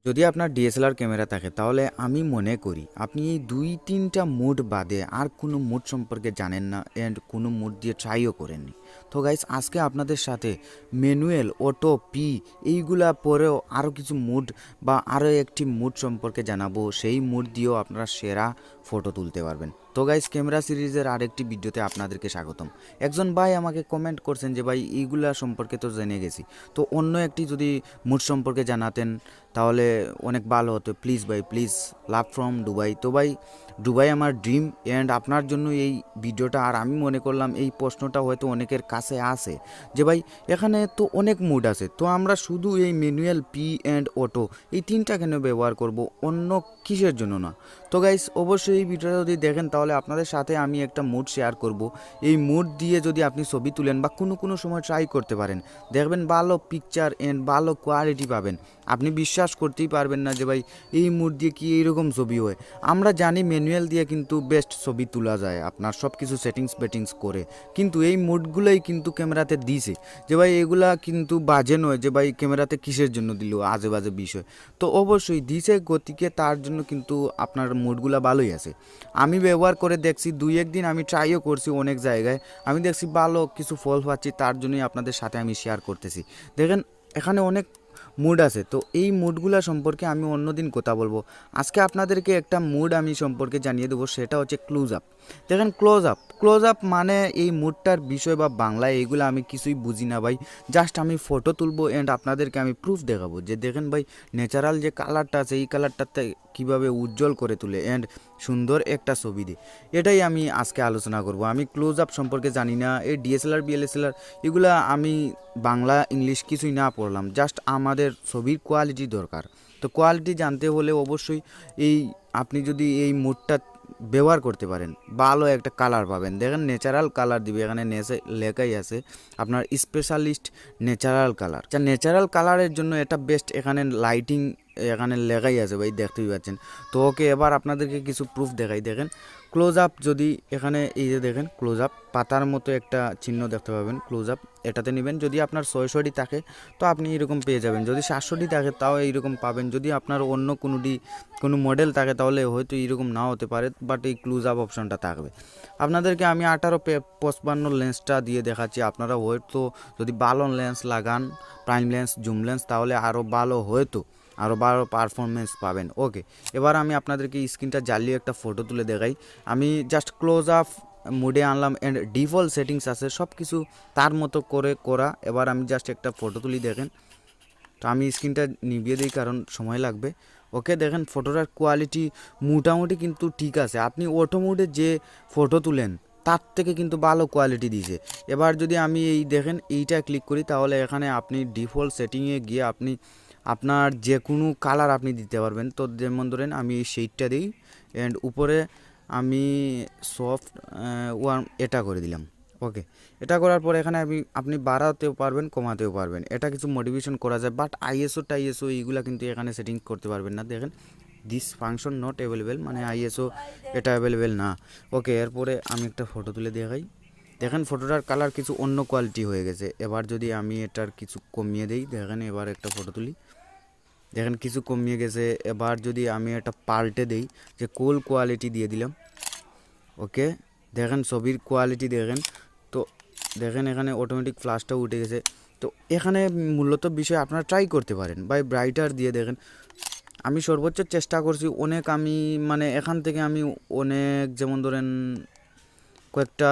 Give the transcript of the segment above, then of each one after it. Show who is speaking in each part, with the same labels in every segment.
Speaker 1: যদি আপনার DSLR camera থাকে তাহলে আমি মনে করি আপনি এই ২-৩টা মোড বাদে আর কোনো মোড সম্পর্কে জানেন না অ্যান্ড কোনো মোড দিয়ে ট্রাইও করেননি। তো গাইস আজকে আপনাদের সাথে ম্যানুয়াল, অটো, পি এইগুলা পরেও আরও কিছু মোড বা আরও একটি মোড সম্পর্কে জানাবো, সেই মোড দিয়েও আপনারা সেরা ফটো তুলতে পারবেন। তো গাইস ক্যামেরা সিরিজের আরেকটি ভিডিওতে আপনাদেরকে স্বাগতম। একজন ভাই আমাকে কমেন্ট করছেন যে ভাই এইগুলা সম্পর্কে তো জেনে গেছি, তো অন্য একটি যদি মোড সম্পর্কে জানাতেন তাহলে অনেক ভালো হতো। প্লিজ ভাই, প্লিজ, লাভ ফ্রম দুবাই। তো ভাই দুবাই আমার ড্রিম অ্যান্ড আপনার জন্য এই ভিডিওটা। আর আমি মনে করলাম এই প্রশ্নটা হয়তো অনেকের কাছে আসে যে ভাই এখানে তো অনেক মুড আছে, তো আমরা শুধু এই ম্যানুয়াল, পি অ্যান্ড অটো এই তিনটা কেন ব্যবহার করব, অন্য কিসের জন্য না? তো গাইস অবশ্যই এই ভিডিওটা যদি দেখেন তাহলে আপনাদের সাথে আমি একটা মুড শেয়ার করব। এই মুড দিয়ে যদি আপনি ছবি তুলেন বা কোনো সময় ট্রাই করতে পারেন, দেখবেন ভালো পিকচার অ্যান্ড ভালো কোয়ালিটি পাবেন। আপনি বিশ্বাস করতেই পারবেন না যে ভাই এই মুড দিয়ে কি এইরকম ছবি হয়। আমরা জানি ম্যানুয়াল দিয়ে কিন্তু বেস্ট ছবি তোলা যায় আপনার সব কিছু সেটিংস করে, কিন্তু এই মুডগুলোই কিন্তু ক্যামেরাতে দিছে যে ভাই এগুলা কিন্তু বাজে নয় যে ভাই ক্যামেরাতে কিসের জন্য দিল, আজে বাজে বিষয়। তো অবশ্যই দিছে গতিকে, তার জন্য কিন্তু আপনার মুডগুলা ভালোই আছে। আমি ব্যবহার করে দেখছি, ২-১ দিন আমি ট্রাইও করছি অনেক জায়গায়, আমি দেখছি ভালো কিছু ফল পাচ্ছি, তার জন্যই আপনাদের সাথে আমি শেয়ার করতেছি। দেখেন এখানে অনেক মুড আছে, তো এই মুডগুলা সম্পর্কে আমি অন্যদিন কথা বলবো। আজকে আপনাদেরকে একটা মুড আমি সম্পর্কে জানিয়ে দেবো, সেটা হচ্ছে ক্লোজ আপ। দেখেন ক্লোজ আপ মানে এই মুডটার বিষয় বা বাংলায় এইগুলো আমি কিছুই বুঝি না ভাই। জাস্ট আমি ফটো তুলবো অ্যান্ড আপনাদেরকে আমি প্রুফ দেখাবো যে দেখেন ভাই ন্যাচারাল যে কালারটা আছে এই কালারটাতে কীভাবে উজ্জ্বল করে তুলে অ্যান্ড সুন্দর একটা ছবি দিই, এটাই আমি আজকে আলোচনা করব। আমি ক্লোজ আপ সম্পর্কে জানি না, এই ডিএসএলআর বিএলএসএলআর এগুলা আমি বাংলা ইংলিশ কিছুই না পড়লাম, জাস্ট আমাদের ছবির কোয়ালিটি দরকার। তো কোয়ালিটি জানতে হলে অবশ্যই এই আপনি যদি এই মুডটা ব্যবহার করতে পারেন, ভালো একটা কালার পাবেন। দেখেন ন্যাচারাল কালার দিবে, এখানে লেখাই আছে আপনার স্পেশালিস্ট ন্যাচারাল কালার। আচ্ছা ন্যাচারাল কালারের জন্য এটা বেস্ট, এখানে লাইটিং এখানে লেখাই আছে ভাই, দেখতেই পাচ্ছেন। তো ওকে এবার আপনাদেরকে কিছু প্রুফ দেখাই। দেখেন ক্লোজ আপ, যদি এখানে এই যে দেখেন ক্লোজ আপ পাতার মতো একটা চিহ্ন দেখতে পাবেন, ক্লোজ আপ এটাতে নেবেন। যদি আপনার 600D থাকে তো আপনি এরকম পেয়ে যাবেন, যদি 700D থাকে তাও এইরকম পাবেন, যদি আপনার অন্য কোনো মডেল থাকে তাহলে হয়তো এইরকম নাও হতে পারে, বাট এই ক্লোজ আপ অপশনটা থাকবে। আপনাদেরকে আমি 18-55 লেন্সটা দিয়ে দেখাচ্ছি, আপনারা হয়তো যদি ভালো লেন্স লাগান, প্রাইম লেন্স, জুম লেন্স, তাহলে আরও ভালো হয়তো আরও ভালো পারফরমেন্স পাবেন। ওকে এবার আমি আপনাদেরকে স্ক্রিনটা জ্বালিয়ে একটা ফটো তুলে দেখাই। আমি জাস্ট ক্লোজ আপ মুডে আনলাম অ্যান্ড ডিফল্ট সেটিংস আছে সব কিছু তার মতো করে করা। এবার আমি জাস্ট একটা ফটো তুলি, দেখেন। তো আমি স্ক্রিনটা নিভিয়ে দিই কারণ সময় লাগবে। ওকে দেখেন ফটোটার কোয়ালিটি মোটামুটি কিন্তু ঠিক আছে, আপনি অটো মোডে যে ফটো তুলেন তার থেকে কিন্তু ভালো কোয়ালিটি দিয়েছে। এবার যদি আমি এই দেখেন এইটা ক্লিক করি তাহলে এখানে আপনি ডিফল্ট সেটিংয়ে গিয়ে আপনি আপনার যে কোনো কালার আপনি দিতে পারবেন। তো যেমন ধরেন আমি এই শেডটা দিই অ্যান্ড উপরে আমি সফট ওয়ার্ম এটা করে দিলাম। ওকে এটা করার পর এখানে আপনি বাড়াতেও পারবেন, কমাতেও পারবেন, এটা কিছু মডিফিকেশন করা যায়, বাট আইএসও এইগুলা কিন্তু এখানে সেটিং করতে পারবেন না। দেখেন দিস ফাংশন নট অ্যাভেলেবেল, মানে আইএসও এটা অ্যাভেলেবেল না। ওকে এরপরে আমি একটা ফটো তুলে দেখাই। দেখেন ফটোটার কালার কিছু অন্য কোয়ালিটি হয়ে গেছে। এবার যদি আমি এটার কিছু কমিয়ে দিই, দেখেন এবার একটা ফটো তুলি, দেখেন কিছু কমিয়ে গেছে। এবার যদি আমি এটা পাল্টে দিই যে কোল কোয়ালিটি দিয়ে দিলাম, ওকে দেখেন ছবির কোয়ালিটি দেখেন। তো দেখেন এখানে অটোমেটিক ফ্ল্যাশটাও উঠে গেছে। তো এখানে মূলত বিষয় আপনারা ট্রাই করতে পারেন বাই ব্রাইটার দিয়ে। দেখেন আমি সর্বোচ্চ চেষ্টা করছি অনেক, আমি মানে এখান থেকে আমি অনেক যেমন ধরেন কয়েকটা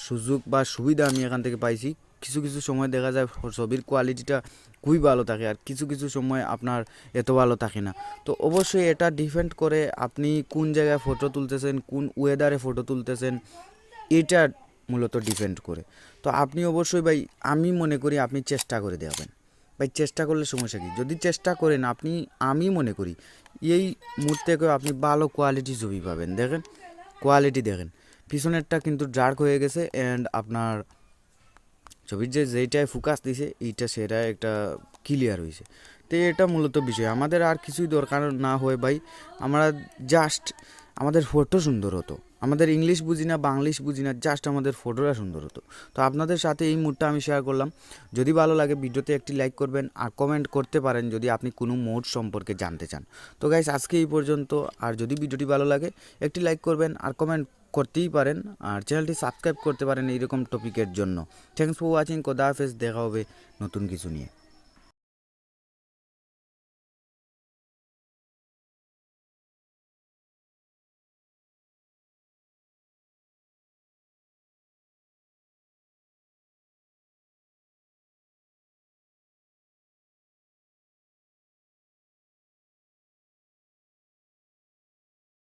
Speaker 1: সুযোগ বা সুবিধা আমি এখান থেকে পাইছি। কিছু সময় দেখা যায় ছবির কোয়ালিটিটা খুবই ভালো থাকে, আর কিছু সময় আপনার এত ভালো থাকে না। তো অবশ্যই এটা ডিপেন্ড করে আপনি কোন জায়গায় ফটো তুলতেছেন, কোন ওয়েদারে ফটো তুলতেছেন, এটা মূলত ডিপেন্ড করে। তো আপনি অবশ্যই ভাই আমি মনে করি আপনি চেষ্টা করে দেখাবেন ভাই, চেষ্টা করলে সমস্যা কী, যদি চেষ্টা করেন আপনি, আমি মনে করি এই মুড থেকেও আপনি ভালো কোয়ালিটি ছবি পাবেন। দেখেন কোয়ালিটি দেখেন, পিছনেরটা কিন্তু ডার্ক হয়ে গেছে অ্যান্ড আপনার ছবির যেইটায় ফোকাস দিছে এইটা সেটা একটা ক্লিয়ার হয়েছে। তো এটা মূলত বিষয়, আমাদের আর কিছুই দরকার না হয় ভাই, আমরা জাস্ট আমাদের ফটো সুন্দর হতো, আমাদের ইংলিশ বুঝি না, বাংলিশ বুঝি না, জাস্ট আমাদের ফটোটা সুন্দর হতো। তো আপনাদের সাথে এই মুডটা আমি শেয়ার করলাম। যদি ভালো লাগে ভিডিওতে একটি লাইক করবেন আর কমেন্ট করতে পারেন যদি আপনি কোনো মোড সম্পর্কে জানতে চান। তো গাইস আজকে এই পর্যন্ত। আর যদি ভিডিওটি ভালো লাগে একটি লাইক করবেন আর কমেন্ট করতেই পারেন, আর চ্যানেলটি সাবস্ক্রাইব করতে পারেন এইরকম টপিকের জন্য। Thanks for watching. খোদা হাফেজ, দেখা হবে নতুন কিছু নিয়ে।